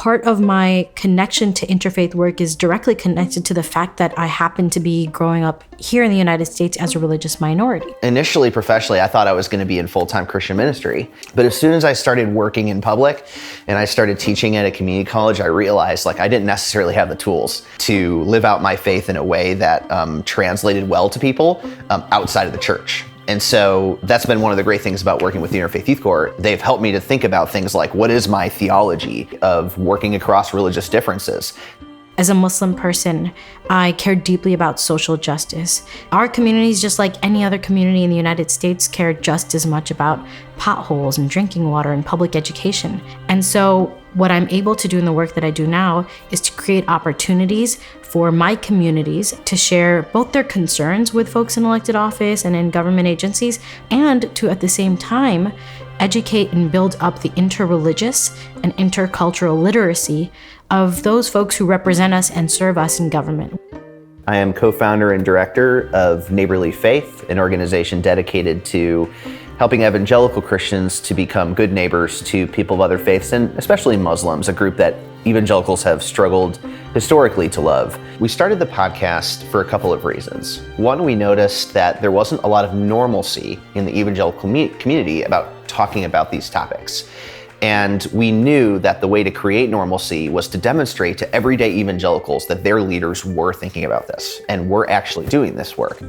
part of my connection to interfaith work is directly connected to the fact that I happen to be growing up here in the United States as a religious minority. Initially, professionally, I thought I was going to be in full-time Christian ministry. But as soon as I started working in public and I started teaching at a community college, I realized I didn't necessarily have the tools to live out my faith in a way that translated well to people outside of the church. And so that's been one of the great things about working with the Interfaith Youth Corps. They've helped me to think about things like, what is my theology of working across religious differences? As a Muslim person, I care deeply about social justice. Our communities, just like any other community in the United States, care just as much about potholes and drinking water and public education. And so what I'm able to do in the work that I do now is to create opportunities for my communities to share both their concerns with folks in elected office and in government agencies, and to, at the same time, educate and build up the interreligious and intercultural literacy of those folks who represent us and serve us in government. I am co-founder and director of Neighborly Faith, an organization dedicated to helping evangelical Christians to become good neighbors to people of other faiths, and especially Muslims, a group that evangelicals have struggled historically to love. We started the podcast for a couple of reasons. One, we noticed that there wasn't a lot of normalcy in the evangelical community about talking about these topics. And we knew that the way to create normalcy was to demonstrate to everyday evangelicals that their leaders were thinking about this and were actually doing this work.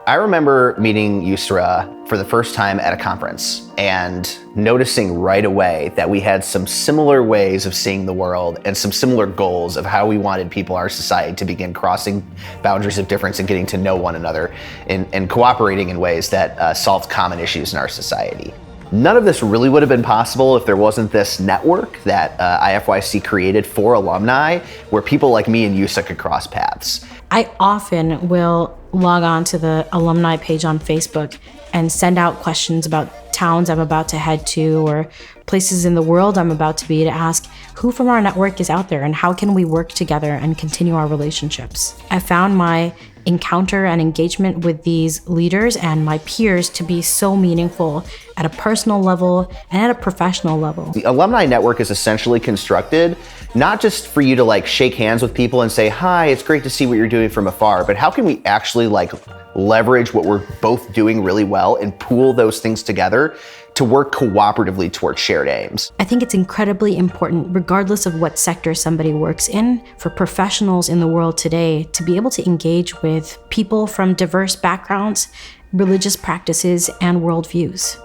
I remember meeting Usra for the first time at a conference and noticing right away that we had some similar ways of seeing the world and some similar goals of how we wanted people, our society, to begin crossing boundaries of difference and getting to know one another and cooperating in ways that solved common issues in our society. None of this really would have been possible if there wasn't this network that IFYC created for alumni, where people like me and Usra could cross paths. I often will log on to the alumni page on Facebook and send out questions about towns I'm about to head to or places in the world I'm about to be, to ask who from our network is out there and how can we work together and continue our relationships. I found my encounter and engagement with these leaders and my peers to be so meaningful at a personal level and at a professional level. The Alumni Network is essentially constructed not just for you to shake hands with people and say, hi, it's great to see what you're doing from afar, but how can we actually leverage what we're both doing really well and pool those things together to work cooperatively towards shared aims. I think it's incredibly important, regardless of what sector somebody works in, for professionals in the world today to be able to engage with people from diverse backgrounds, religious practices, and worldviews.